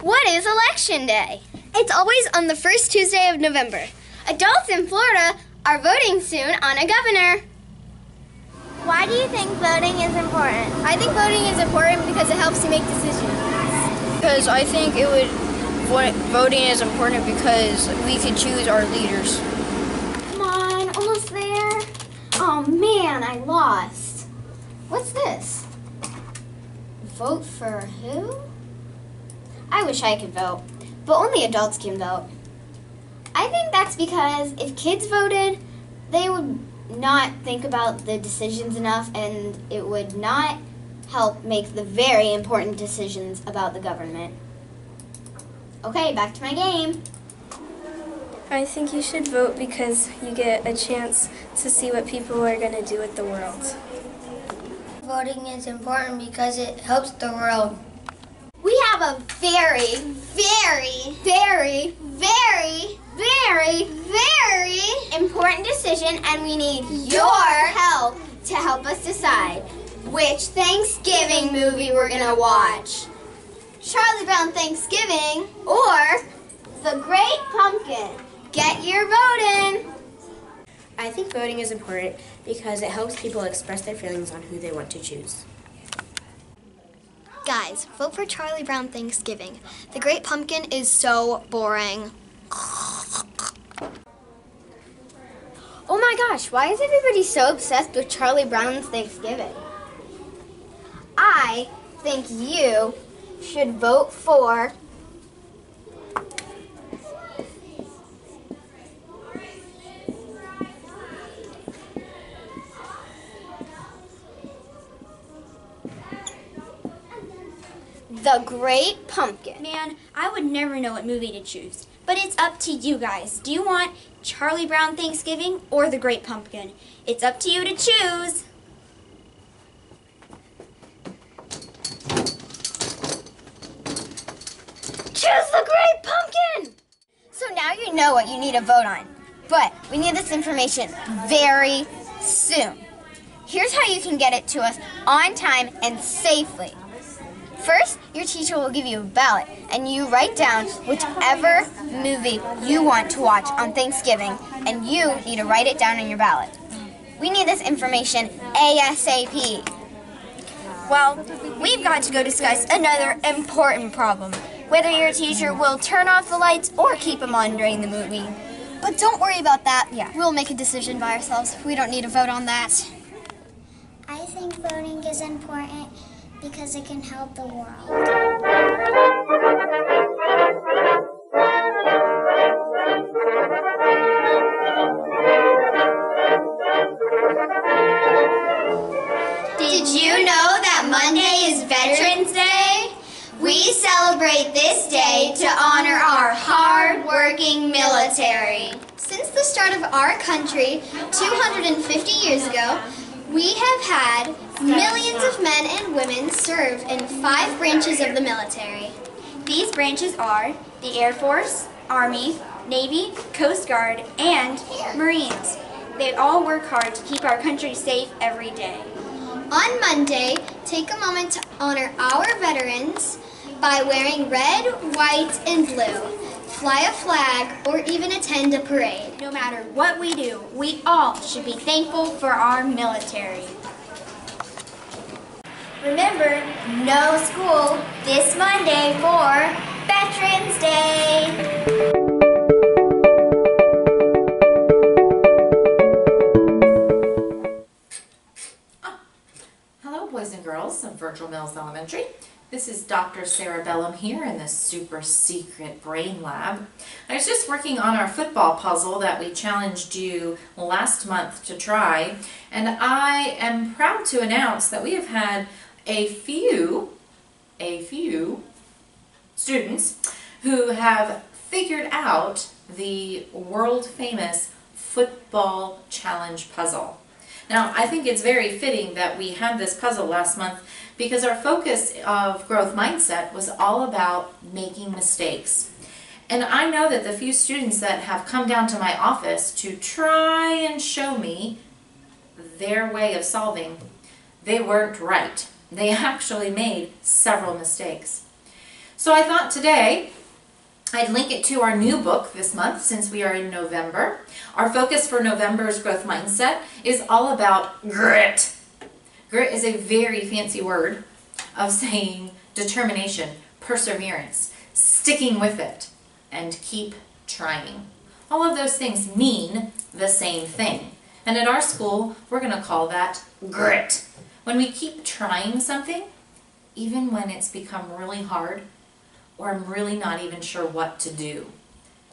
What is Election Day? It's always on the first Tuesday of November. Adults in Florida are voting soon on a governor. Why do you think voting is important? I think voting is important because it helps you make decisions. Because I think voting is important because we can choose our leaders. Come on, almost there. Oh man, I lost. What's this? Vote for who? I wish I could vote, but only adults can vote. I think that's because if kids voted, they would not think about the decisions enough, and it would not help make the very important decisions about the government. Okay, back to my game. I think you should vote because you get a chance to see what people are going to do with the world. Voting is important because it helps the world. We have a very, very, very, very, very, very important decision, and we need your help to help us decide which Thanksgiving movie we're gonna watch. Charlie Brown Thanksgiving or The Great Pumpkin. Get your vote in. I think voting is important because it helps people express their feelings on who they want to choose. Guys, vote for Charlie Brown Thanksgiving. The Great Pumpkin is so boring. Oh my gosh, why is everybody so obsessed with Charlie Brown's Thanksgiving? I think you should vote for The Great Pumpkin. Man, I would never know what movie to choose. But it's up to you guys. Do you want Charlie Brown Thanksgiving or The Great Pumpkin? It's up to you to choose. Choose The Great Pumpkin! So now you know what you need to vote on. But we need this information very soon. Here's how you can get it to us on time and safely. First, your teacher will give you a ballot, and you write down whichever movie you want to watch on Thanksgiving, and you need to write it down on your ballot. We need this information ASAP. Well, we've got to go discuss another important problem. Whether your teacher will turn off the lights or keep them on during the movie. But don't worry about that. We'll make a decision by ourselves. We don't need to vote on that. I think voting is important because it can help the world. Did you know that Monday is Veterans Day? We celebrate this day to honor our hard-working military. Since the start of our country 250 years ago, we have had millions of men and women serve in 5 branches of the military. These branches are the Air Force, Army, Navy, Coast Guard, and Marines. They all work hard to keep our country safe every day. On Monday, take a moment to honor our veterans by wearing red, white, and blue. Fly a flag, or even attend a parade. No matter what we do, we all should be thankful for our military. Remember, no school this Monday for Veterans Day. Hello, boys and girls of Virgil Mills Elementary. This is Dr. Sarah Bellum here in the super secret brain lab. I was just working on our football puzzle that we challenged you last month to try, and I am proud to announce that we have had a few students who have figured out the world famous football challenge puzzle. Now, I think it's very fitting that we had this puzzle last month because our focus of growth mindset was all about making mistakes. And I know that the few students that have come down to my office to try and show me their way of solving, they weren't right. They actually made several mistakes. So I thought today I'd link it to our new book this month since we are in November. Our focus for November's growth mindset is all about grit. Grit is a very fancy word of saying determination, perseverance, sticking with it, and keep trying. All of those things mean the same thing. And at our school, we're going to call that grit. When we keep trying something, even when it's become really hard, or I'm really not even sure what to do.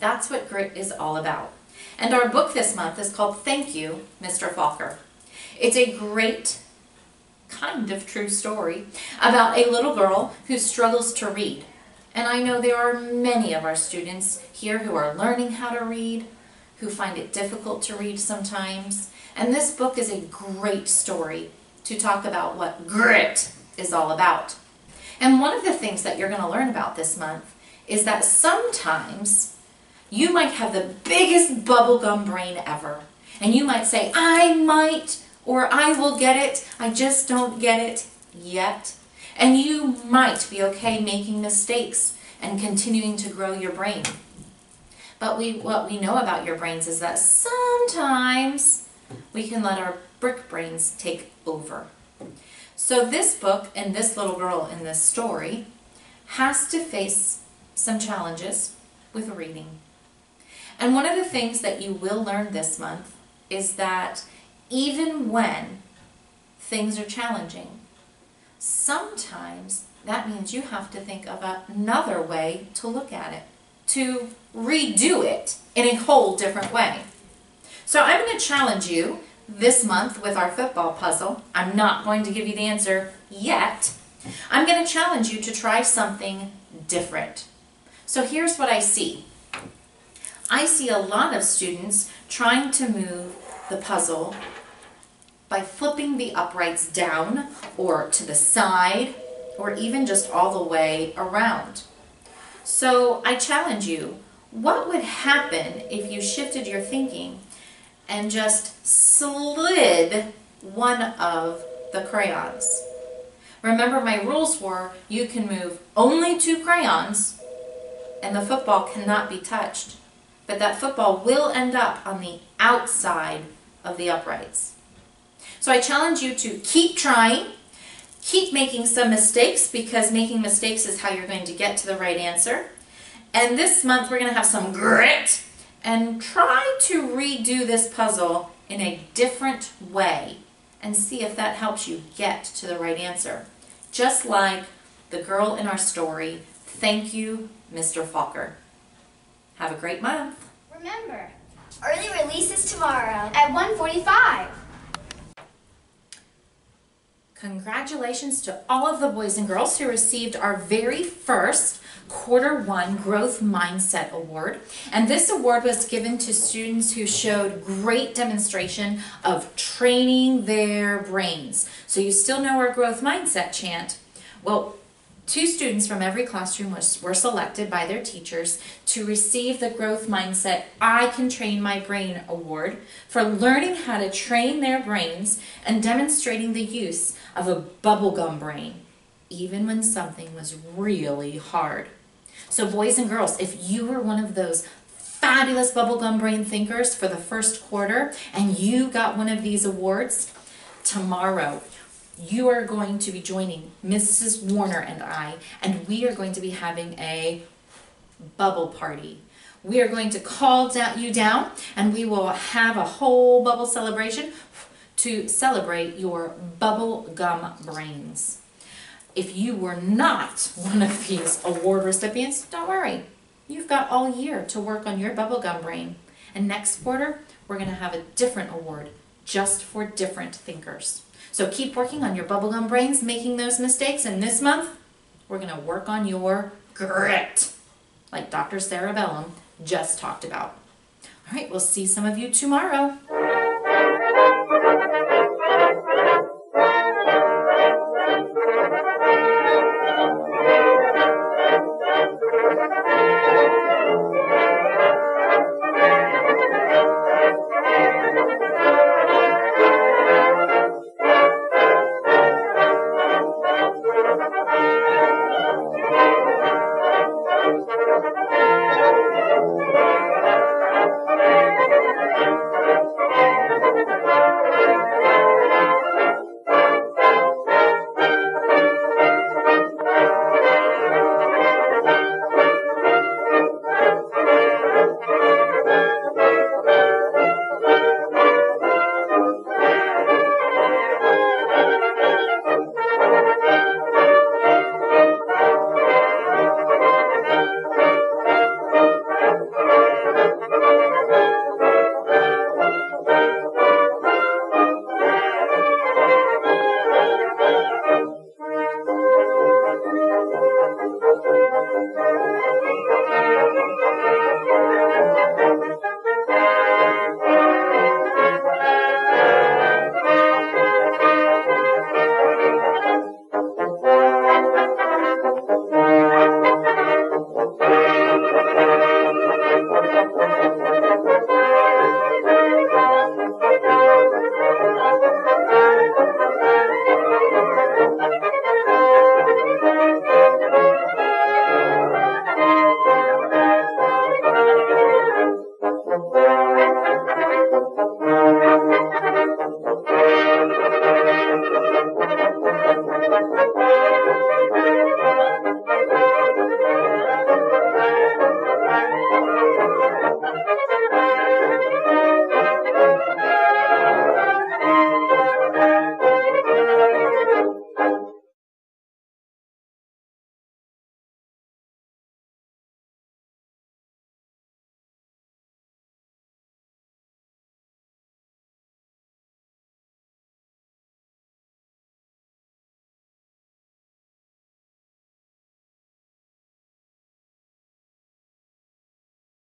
That's what grit is all about. And our book this month is called Thank You, Mr. Falker. It's a great, kind of true story about a little girl who struggles to read. And I know there are many of our students here who are learning how to read, who find it difficult to read sometimes. And this book is a great story to talk about what grit is all about. And one of the things that you're going to learn about this month is that sometimes you might have the biggest bubblegum brain ever. And you might say, I might, or I will get it, I just don't get it yet. And you might be okay making mistakes and continuing to grow your brain. But what we know about your brains is that sometimes we can let our brick brains take over. So this book and this little girl in this story has to face some challenges with reading. And one of the things that you will learn this month is that even when things are challenging, sometimes that means you have to think of another way to look at it, to redo it in a whole different way. So I'm going to challenge you this month with our football puzzle. I'm not going to give you the answer yet. I'm going to challenge you to try something different. So here's what I see. I see a lot of students trying to move the puzzle by flipping the uprights down or to the side or even just all the way around. So I challenge you, what would happen if you shifted your thinking and just slid one of the crayons? Remember, my rules were you can move only 2 crayons and the football cannot be touched. But that football will end up on the outside of the uprights. So I challenge you to keep trying, keep making some mistakes, because making mistakes is how you're going to get to the right answer. And this month we're going to have some grit and try to redo this puzzle in a different way and see if that helps you get to the right answer. Just like the girl in our story, Thank You, Mr. Falker. Have a great month. Remember, early release is tomorrow at 1:45. Congratulations to all of the boys and girls who received our very first Q1 Growth Mindset Award. And this award was given to students who showed great demonstration of training their brains. So you still know our Growth Mindset chant. Well, 2 students from every classroom were selected by their teachers to receive the Growth Mindset I Can Train My Brain Award for learning how to train their brains and demonstrating the use of a bubblegum brain, even when something was really hard. So boys and girls, if you were one of those fabulous bubblegum brain thinkers for the first quarter and you got one of these awards, tomorrow you are going to be joining Mrs. Warner and we are going to be having a bubble party. We are going to call you down and we will have a whole bubble celebration to celebrate your bubble gum brains. If you were not one of these award recipients, don't worry. You've got all year to work on your bubblegum brain. And next quarter, we're going to have a different award just for different thinkers. So keep working on your bubblegum brains, making those mistakes. And this month, we're going to work on your grit, like Dr. Sarah Bellum just talked about. All right, we'll see some of you tomorrow. Thank you.